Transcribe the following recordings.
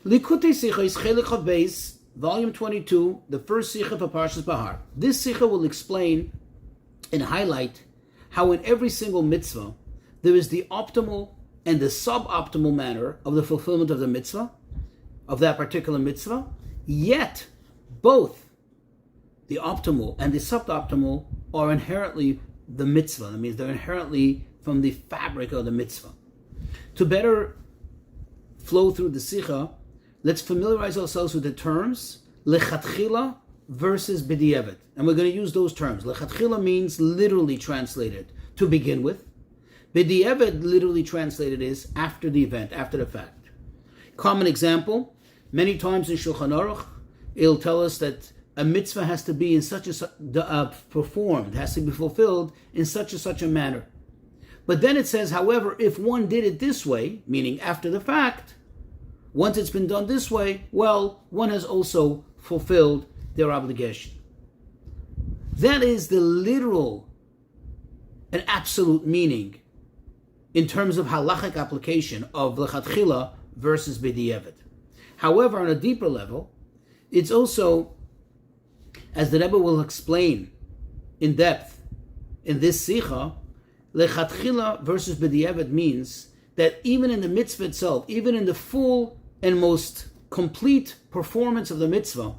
Likutei Sichos Chelik Chav Beis, volume 22, the first Sicha of Parshas Behar. This Sicha will explain and highlight how in every single mitzvah there is the optimal and the suboptimal manner of the fulfillment of the mitzvah, of that particular mitzvah, yet both the optimal and the suboptimal are inherently the mitzvah. That means they're inherently from the fabric of the mitzvah. To better flow through the Sicha, let's familiarize ourselves with the terms lechatchila versus b'diavad. And we're going to use those terms. Lechatchila means literally translated, to begin with. B'diavad, literally translated, is after the event, after the fact. Common example, many times in Shulchan Aruch, it'll tell us that a mitzvah has to be in such a performed, has to be fulfilled in such a manner. But then it says, however, if one did it this way, meaning after the fact, once it's been done this way, well, one has also fulfilled their obligation. That is the literal and absolute meaning in terms of halachic application of lechatchila versus b'diavad. However, on a deeper level, it's also, as the Rebbe will explain in depth in this Sicha, lechatchila versus b'diavad means that even in the mitzvah itself, even in the full and most complete performance of the mitzvah,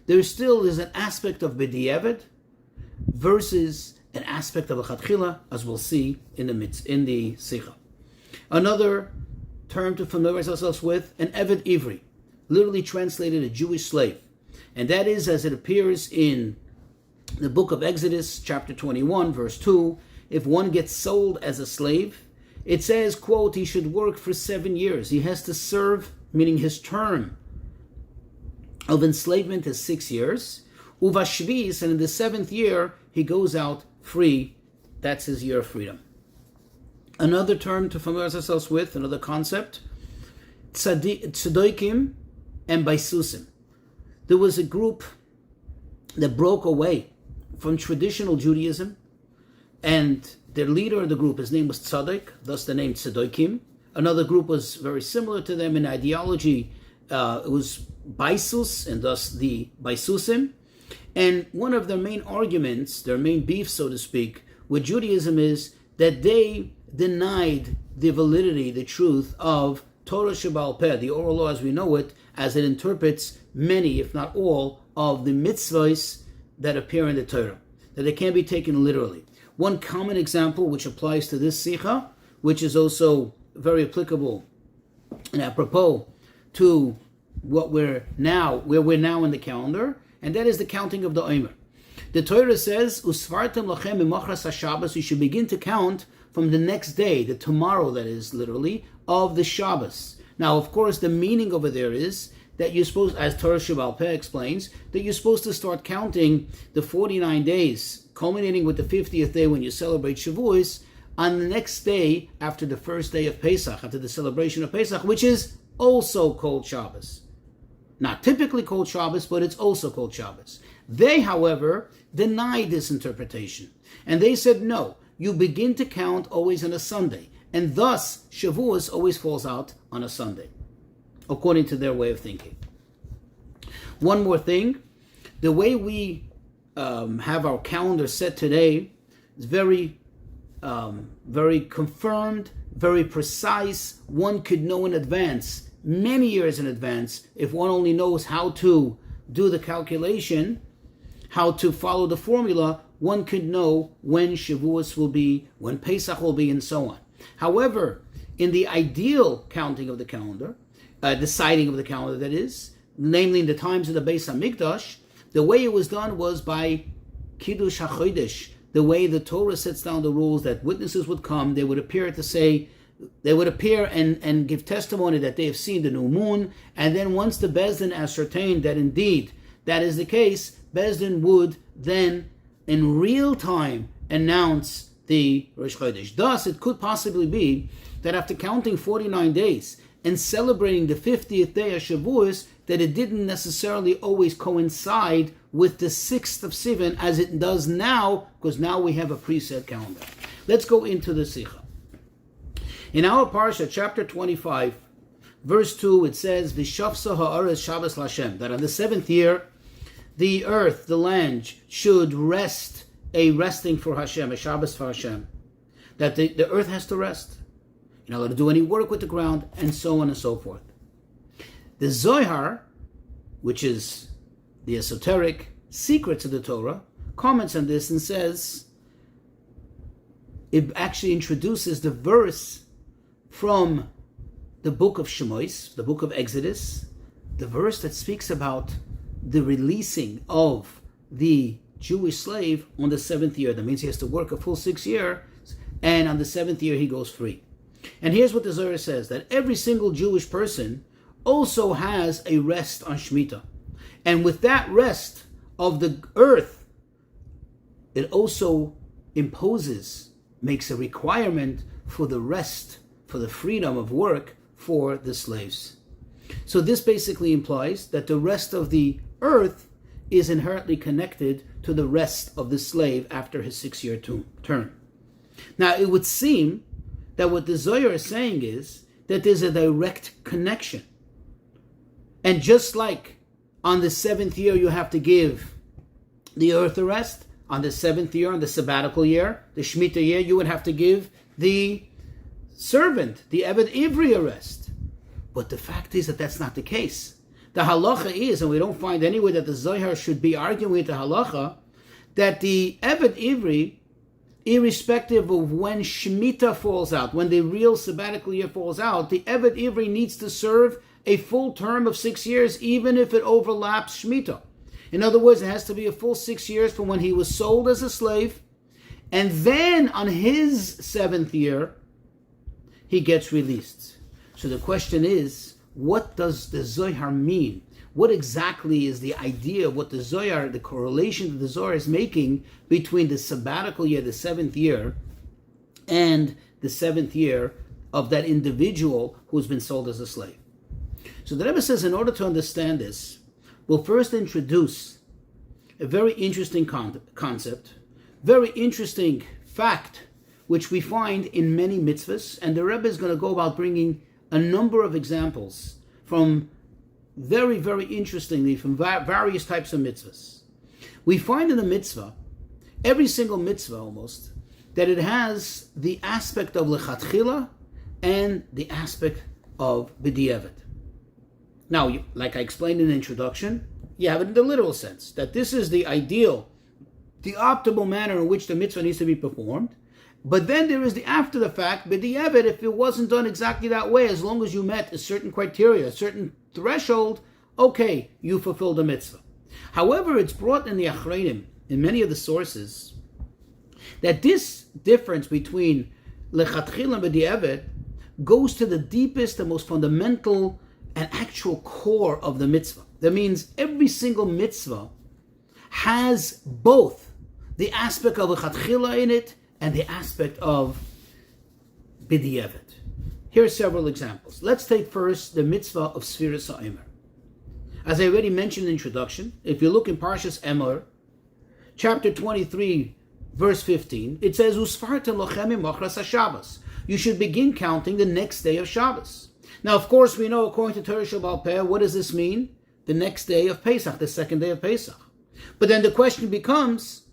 there still is an aspect of b'diavad versus an aspect of lechatchila, as we'll see in the Sicha. Another term to familiarize ourselves with, an eved ivri, literally translated a Jewish slave. And that is, as it appears in the book of Exodus, chapter 21, verse 2, if one gets sold as a slave, it says, quote, he should work for 7 years. He has to serve, meaning his term of enslavement is 6 years. Uvashvis, and in the 7th year, he goes out free. That's his year of freedom. Another term to familiarize ourselves with, another concept, tzedokim and baisusim. There was a group that broke away from traditional Judaism, and their leader of the group, his name was Tzaddik, thus the name Tzedokim. Another group was very similar to them in ideology. It was Baisus, and thus the Baisusim. And one of their main arguments, their main beef, so to speak, with Judaism is that they denied the validity, the truth of Torah Shebaal Peh, the oral law as we know it, as it interprets many, if not all, of the mitzvahs that appear in the Torah, that they can't be taken literally. One common example which applies to this Sicha, which is also very applicable and apropos to where we're now in the calendar, and that is the counting of the Omer. The Torah says, "Usvartem lachem imachras haShabbos." You should begin to count from the next day, the tomorrow, that is literally, of the Shabbos. Now, of course, the meaning over there is that you're supposed, as Torah Shebaal Peh explains, that you're supposed to start counting the 49 days, culminating with the 50th day when you celebrate Shavuos, on the next day after the first day of Pesach, after the celebration of Pesach, which is also called Shabbos. Not typically called Shabbos, but it's also called Shabbos. They, however, denied this interpretation. And they said, no, you begin to count always on a Sunday. And thus, Shavuos always falls out on a Sunday, according to their way of thinking. One more thing, the way we have our calendar set today is very confirmed, very precise. One could know in advance, many years in advance, if one only knows how to do the calculation, how to follow the formula, one could know when Shavuos will be, when Pesach will be, and so on. However, in the ideal counting of the calendar, deciding of the calendar that is, namely in the times of the Beis HaMikdash, the way it was done was by Kiddush HaChodesh, the way the Torah sets down the rules that witnesses would come, they would appear and give testimony that they have seen the new moon, and then once the Beis Din ascertained that indeed that is the case, Beis Din would then in real time announce the Rosh Chodesh. Thus, it could possibly be that after counting 49 days and celebrating the 50th day of Shavuos, that it didn't necessarily always coincide with the 6th of Sivan as it does now, because now we have a preset calendar. Let's go into the Sicha. In our Parsha, chapter 25, verse 2, it says, V'shafsa ha'aretz Shabbos l'Hashem, that on the 7th year, the earth, the land, should rest, a resting for Hashem, a Shabbos for Hashem. That the earth has to rest. You're not allowed to do any work with the ground, and so on and so forth. The Zohar, which is the esoteric secrets of the Torah, comments on this and says, it actually introduces the verse from the book of Shemos, the book of Exodus, the verse that speaks about the releasing of the Jewish slave on the 7th year. That means he has to work a full 6 years, and on the 7th year he goes free. And here's what the Zohar says, that every single Jewish person also has a rest on Shemitah. And with that rest of the earth, it also makes a requirement for the rest, for the freedom of work for the slaves. So this basically implies that the rest of the earth is inherently connected to the rest of the slave after his 6-year term. Now, it would seem that what the Zohar is saying is that there's a direct connection. And just like on the 7th year you have to give the earth a rest, on the 7th year, on the sabbatical year, the Shemitah year, you would have to give the servant, the Eved Ivri, a rest. But the fact is that that's not the case. The halacha is, and we don't find anywhere that the Zohar should be arguing with the halacha, that the Eved Ivri, irrespective of when Shemitah falls out, when the real sabbatical year falls out, the Eved Ivri needs to serve a full term of 6 years, even if it overlaps Shemitah. In other words, it has to be a full 6 years from when he was sold as a slave, and then on his 7th year, he gets released. So the question is, what does the Zohar mean? What exactly is the idea of what the Zohar, the correlation that the Zohar is making between the sabbatical year, the 7th year, and the 7th year of that individual who's been sold as a slave? So the Rebbe says, in order to understand this, we'll first introduce a very interesting concept, very interesting fact, which we find in many mitzvahs, and the Rebbe is going to go about bringing a number of examples from very, very interestingly, from various types of mitzvahs. We find in the mitzvah, every single mitzvah almost, that it has the aspect of lechatchila and the aspect of b'diavad. Now, like I explained in the introduction, you have it in the literal sense, that this is the ideal, the optimal manner in which the mitzvah needs to be performed. But then there is the after the fact, b'diavad, if it wasn't done exactly that way, as long as you met a certain criteria, a certain threshold, okay, you fulfilled the mitzvah. However, it's brought in the Achreinim, in many of the sources, that this difference between lechatchila and b'diavad goes to the deepest, the most fundamental, and actual core of the mitzvah. That means every single mitzvah has both the aspect of lechatchila in it and the aspect of b'diavad. Here are several examples. Let's take first the mitzvah of Sfiras HaOmer. As I already mentioned in the introduction, if you look in Parshas Emor, chapter 23, verse 15, it says, Usfarta lochem imachras HaShabbos. You should begin counting the next day of Shabbos. Now, of course, we know, according to Torah Sheba'al Peh, what does this mean? The next day of Pesach, the second day of Pesach. But then the question becomes,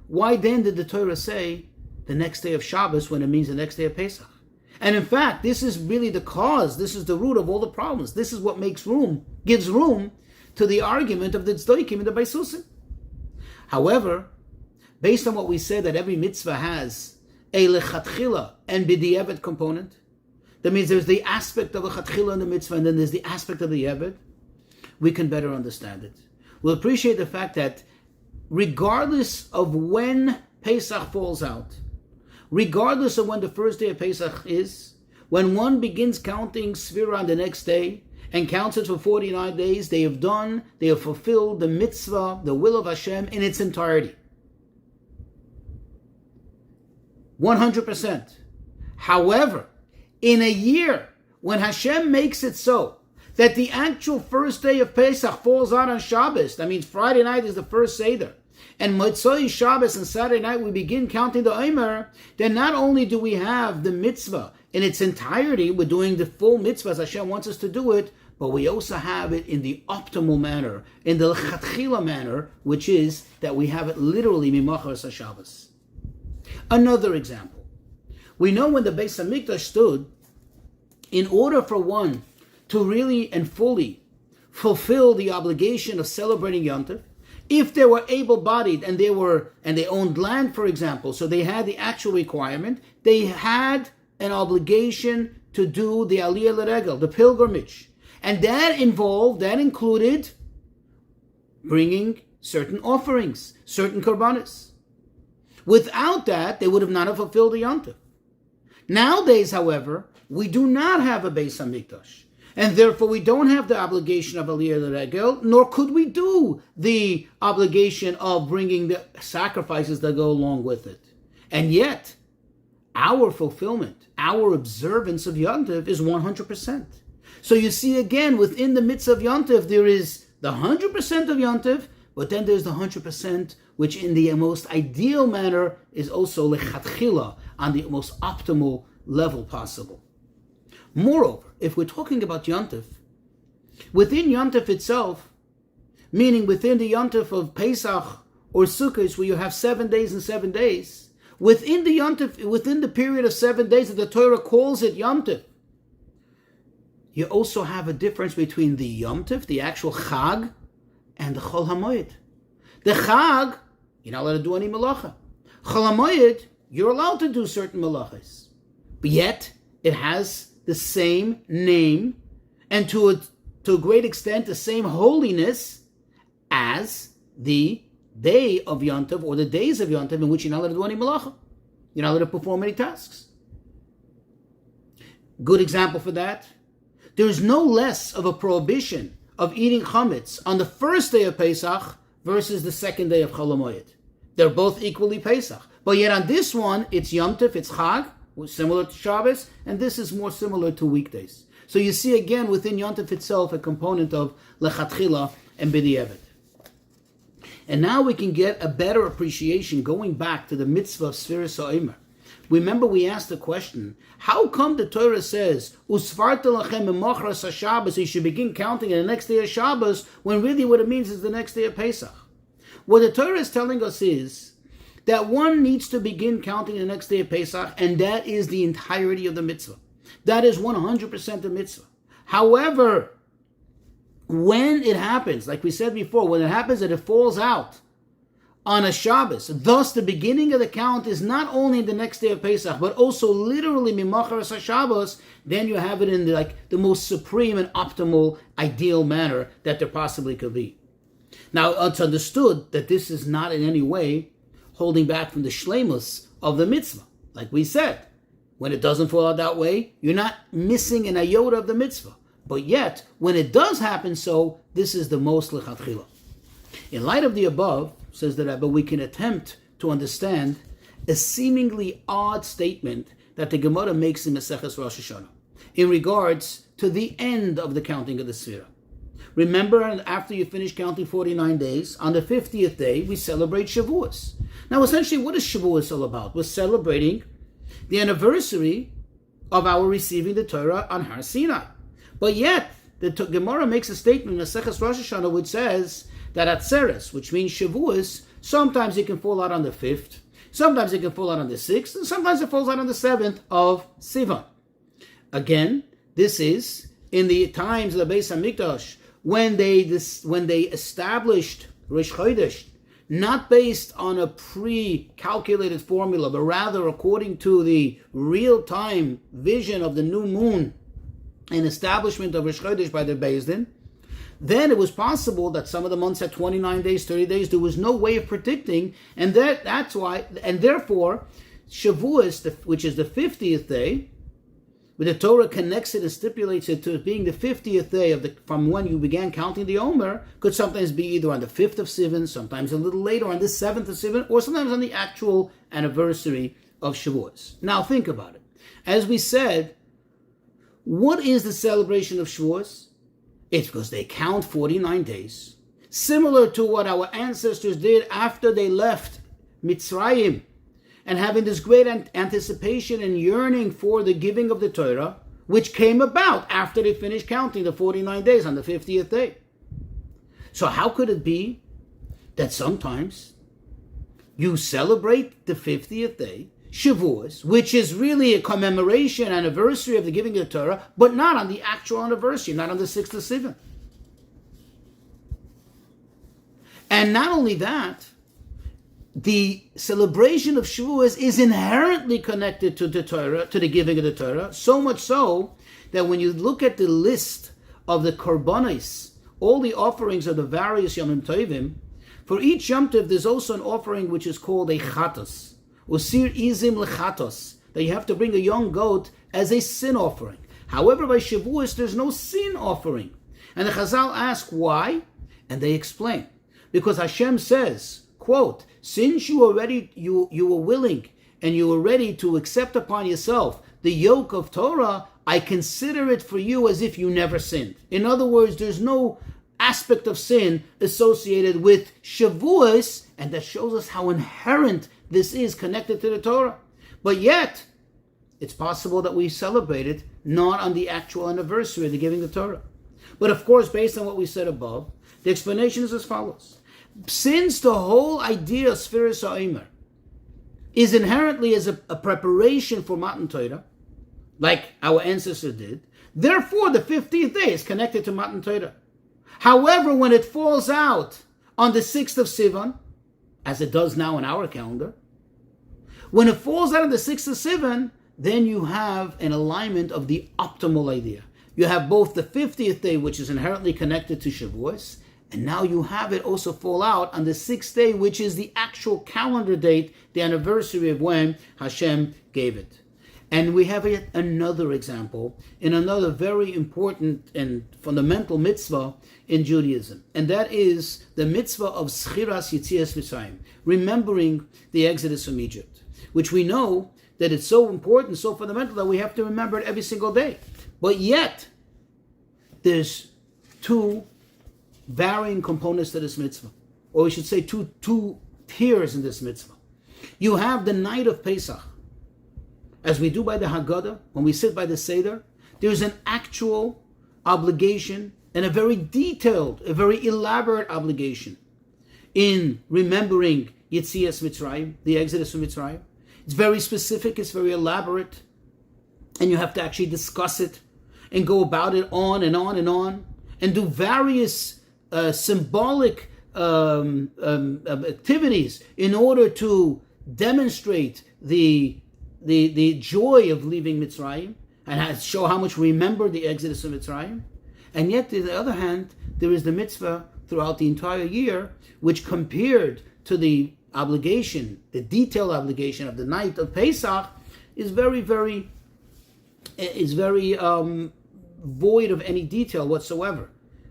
why then did the Torah say the next day of Shabbos when it means the next day of Pesach? And in fact, this is really the cause, this is the root of all the problems. This is what gives room to the argument of the Tzdoikim and the Baisusim. However, based on what we said, that every mitzvah has a lechatchila and b'diavad component, that means there's the aspect of lechatchila in the mitzvah and then there's the aspect of the diavad, we can better understand it. We'll appreciate the fact that regardless of when Pesach falls out, regardless of when the first day of Pesach is, when one begins counting Sfira on the next day and counts it for 49 days, they have fulfilled the mitzvah, the will of Hashem in its entirety. 100%. However, in a year when Hashem makes it so that the actual first day of Pesach falls out on Shabbos, that means Friday night is the first Seder, and Motzoi Shabbos and Saturday night we begin counting the Omer, then not only do we have the mitzvah in its entirety. We're doing the full mitzvah as Hashem wants us to do it, but we also have it in the optimal manner, in the lechatchila manner, which is that we have it literally mimachas HaShabbos. Another example. We know when the Beis HaMikdash stood, in order for one to really and fully fulfill the obligation of celebrating Yom Tov, if they were able-bodied and they owned land, for example, so they had the actual requirement, they had an obligation to do the Aliyah L'Regel, the pilgrimage. And that included bringing certain offerings, certain korbanos. Without that, they would have not have fulfilled the Yom Tov. Nowadays, however, we do not have a Beis HaMikdash. And therefore, we don't have the obligation of Aliyah L'Regel, nor could we do the obligation of bringing the sacrifices that go along with it. And yet, our fulfillment, our observance of Yom Tov is 100%. So you see again, within the mitzvah of Yom Tov, there is the 100% of Yom Tov, but then there's the 100% which in the most ideal manner is also lechatchila, on the most optimal level possible. Moreover, if we're talking about Yom Tov, within Yom Tov itself, meaning within the Yom Tov of Pesach or Sukkot, where you have 7 days and 7 days, within the Yom Tov, within the period of 7 days that the Torah calls it Yom Tov, you also have a difference between the Yom Tov, the actual Chag, and the Chol HaMoed. The Chag, you're not allowed to do any malacha. Chol HaMoed, you're allowed to do certain malachas. But yet, it has the same name, and to a great extent, the same holiness as the day of Yom Tov, or the days of Yom Tov, in which you're not allowed to do any malacha. You're not allowed to perform any tasks. Good example for that. There is no less of a prohibition of eating chametz on the first day of Pesach versus the second day of Chol HaMoed. They're both equally Pesach. But yet on this one, it's Yom Tov, it's Chag, similar to Shabbos, and this is more similar to weekdays. So you see again within Yom Tov itself a component of lechatchila and b'di'evet. And now we can get a better appreciation going back to the mitzvah of Sfiras HaOmer. Remember, we asked the question, how come the Torah says, Usfarta lachem b'machras HaShabbos, you should begin counting on the next day of Shabbos, when really what it means is the next day of Pesach? What the Torah is telling us is that one needs to begin counting the next day of Pesach, and that is the entirety of the mitzvah. That is 100% the mitzvah. However, when it happens, like we said before, when it happens that it falls out on a Shabbos, thus the beginning of the count is not only the next day of Pesach, but also literally Mimacharas HaShabbos, then you have it in the most supreme and optimal, ideal manner that there possibly could be. Now, it's understood that this is not in any way holding back from the shleimus of the mitzvah. Like we said, when it doesn't fall out that way, you're not missing an iota of the mitzvah. But yet, when it does happen so, this is the most lechatchila. In light of the above, says the Rabbi, we can attempt to understand a seemingly odd statement that the Gemara makes in Maseches Rosh Hashanah in regards to the end of the counting of the Sfira. Remember, after you finish counting 49 days, on the 50th day, we celebrate Shavuos. Now, essentially, what is Shavuos all about? We're celebrating the anniversary of our receiving the Torah on Har Sinai. But yet, the Gemara makes a statement in Maseches Rosh Hashanah which says that Atzeres, which means Shavuos, sometimes it can fall out on the 5th, sometimes it can fall out on the 6th, and sometimes it falls out on the 7th of Sivan. Again, this is in the times of the Beis HaMikdash, when they established Rosh Chodesh, not based on a pre-calculated formula, but rather according to the real-time vision of the new moon and establishment of Rosh Chodesh by the Beis Din, then it was possible that some of the months had 29 days, 30 days. There was no way of predicting, and that's why, and therefore, Shavuos, which is the 50th day, where the Torah connects it and stipulates it to being the 50th day from when you began counting the Omer, could sometimes be either on the 5th of Sivan, sometimes a little later on the 7th of Sivan, or sometimes on the actual anniversary of Shavuos. Now think about it. As we said, what is the celebration of Shavuos? It's because they count 49 days, similar to what our ancestors did after they left Mitzrayim, and having this great anticipation and yearning for the giving of the Torah, which came about after they finished counting the 49 days on the 50th day. So how could it be that sometimes you celebrate the 50th day, Shavuos, which is really a commemoration, anniversary of the giving of the Torah, but not on the actual anniversary, not on the 6th of Sivan? And not only that, the celebration of Shavuos is inherently connected to the Torah, to the giving of the Torah, so much so that when you look at the list of the korbanos, all the offerings of the various Yom Tovim, for each Yom Tov there's also an offering which is called a chatos, usir izim lechatos, that you have to bring a young goat as a sin offering. However, by Shavuos there's no sin offering. And the Chazal ask why, and they explain. Because Hashem says, quote, since you were willing and you were ready to accept upon yourself the yoke of Torah, I consider it for you as if you never sinned. In other words, there's no aspect of sin associated with Shavuos, and that shows us how inherent this is connected to the Torah. But yet, it's possible that we celebrate it not on the actual anniversary of the giving of the Torah. But of course, based on what we said above, the explanation is as follows. Since the whole idea of Sfiras HaOmer is inherently as a preparation for Matan Torah, like our ancestors did, therefore the 50th day is connected to Matan Torah. However, when it falls out on the 6th of Sivan, as it does now in our calendar, when it falls out on the 6th of Sivan, then you have an alignment of the optimal idea. You have both the 50th day, which is inherently connected to Shavuos, and now you have it also fall out on the 6th day, which is the actual calendar date, the anniversary of when Hashem gave it. And we have yet another example in another very important and fundamental mitzvah in Judaism. And that is the mitzvah of Schiras Yetzias Mitzrayim, remembering the Exodus from Egypt, which we know that it's so important, so fundamental that we have to remember it every single day. But yet, there's two varying components to this mitzvah, or we should say two tiers in this mitzvah. You have the night of Pesach, as we do by the Haggadah, when we sit by the Seder, there's an actual obligation and a very detailed, a very elaborate obligation in remembering Yetzias Mitzrayim, the Exodus from Mitzrayim. It's very specific, it's very elaborate, and you have to actually discuss it and go about it on and on and on, and do various symbolic activities in order to demonstrate the joy of leaving Mitzrayim and show how much we remember the Exodus of Mitzrayim. And yet, on the other hand, there is the mitzvah throughout the entire year, which compared to the obligation, the detailed obligation of the night of Pesach, is very void of any detail whatsoever.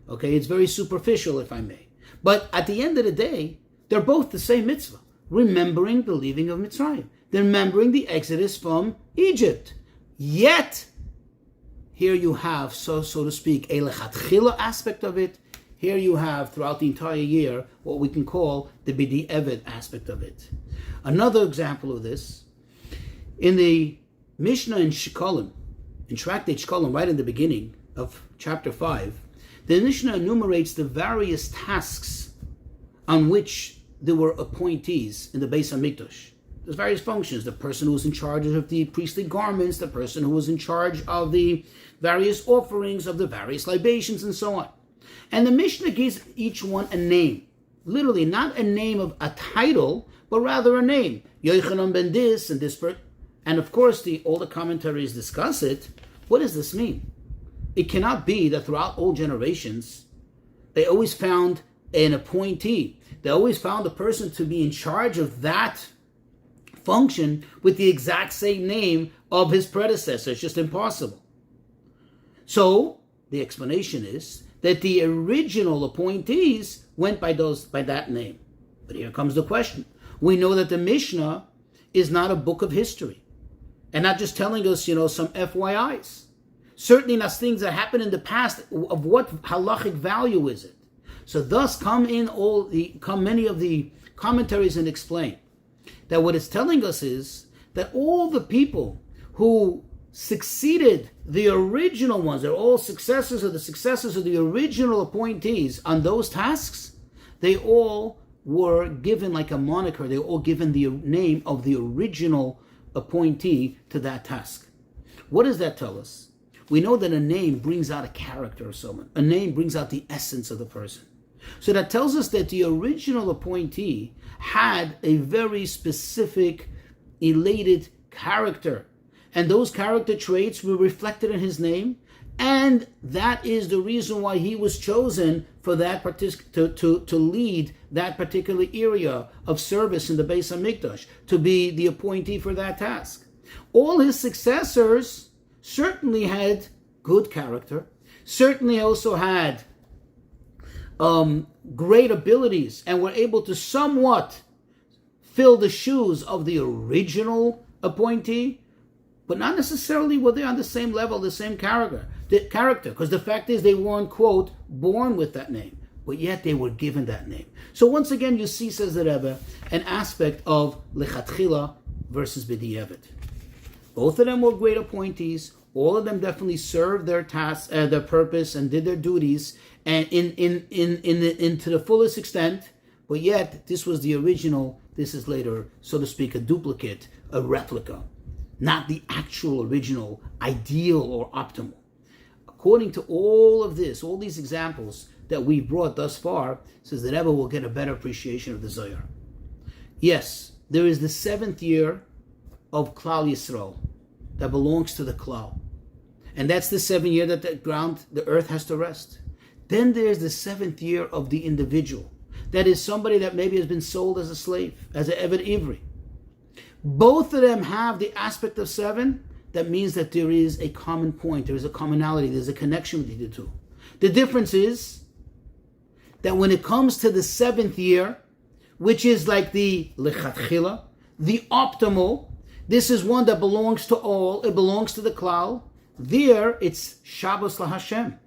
Okay, it's very superficial, if I may. But at the end of the day, they're both the same mitzvah, remembering the leaving of Mitzrayim, remembering the Exodus from Egypt. Yet, here you have, so to speak, a lechatchila aspect of it. Here you have, throughout the entire year, what we can call the b'di'evet aspect of it. Another example of this, in the Mishnah in Shkolim, in Tractate Shkolim, right in the beginning of chapter 5, the Mishnah enumerates the various tasks on which there were appointees in the Beis HaMikdash. There's various functions. The person who was in charge of the priestly garments, the person who was in charge of the various offerings, of the various libations, and so on. And the Mishnah gives each one a name. Literally, not a name of a title, but rather a name. Yochanan ben this and this person. And of course, all the commentaries discuss it. What does this mean? It cannot be that throughout all generations, they always found an appointee. They always found a person to be in charge of that function with the exact same name of his predecessor. It's just impossible. So, the explanation is that the original appointees went by that name. But here comes the question. We know that the Mishnah is not a book of history, and not just telling us, some FYIs. Certainly not things that happened in the past. Of what halachic value is it? So thus come many of the commentaries and explain That what it's telling us is that all the people who succeeded the original ones, they're all successors of the original appointees on those tasks, they all were given like a moniker, they were all given the name of the original appointee to that task. What does that tell us? We know that a name brings out a character of someone. A name brings out the essence of the person. So that tells us that the original appointee had a very specific, elated character. And those character traits were reflected in his name. And that is the reason why he was chosen for that to lead that particular area of service in the Beis HaMikdash, to be the appointee for that task. All his successors certainly had good character, certainly also had great abilities, and were able to somewhat fill the shoes of the original appointee, but not necessarily were they on the same level, the same character, because the fact is they weren't, quote, born with that name, but yet they were given that name. So once again, you see, says the Rebbe, an aspect of lechatchila versus b'di'evet. Both of them were great appointees. All of them definitely served their task, their purpose, and did their duties, and to the fullest extent. But yet, this was the original. This is later, so to speak, a duplicate, a replica, not the actual original, ideal or optimal. According to all of this, all these examples that we've brought thus far, says that Rebbe will get a better appreciation of the Zohar. Yes, there is the 7th year of Klal Yisrael that belongs to the Klal. And that's the 7th year that the earth has to rest. Then there's the 7th year of the individual. That is somebody that maybe has been sold as a slave, as an Eved Ivri. Both of them have the aspect of 7. That means that there is a common point, there is a commonality, there's a connection between the two. The difference is that when it comes to the 7th year, which is like the lechatchila, the optimal, this is one that belongs to all, it belongs to the klal. There, it's Shabbos LaHashem.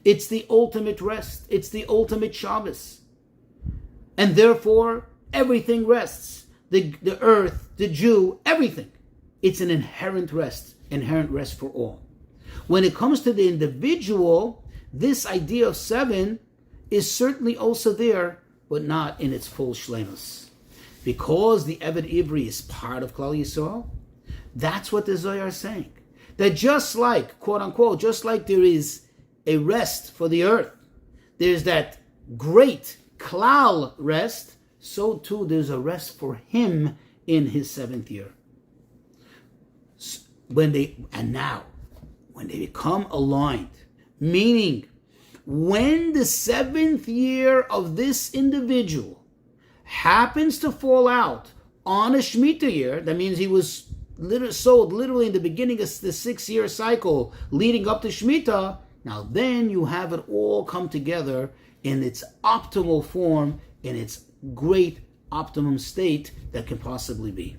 It's the ultimate rest. It's the ultimate Shabbos. And therefore, everything rests. The earth, the Jew, everything. It's an inherent rest for all. When it comes to the individual, this idea of 7 is certainly also there, but not in its full shlemus. Because the Eved Ivri is part of Klal Yisrael, that's what the Zohar is saying. That just like, quote unquote, just like there is a rest for the earth, there's that great Klal rest, so too there's a rest for him in his 7th year. When they become aligned, meaning when the 7th year of this individual happens to fall out on a Shemitah year, that means he was sold literally in the beginning of the 6-year cycle leading up to Shemitah, now then you have it all come together in its optimal form, in its great optimum state that can possibly be.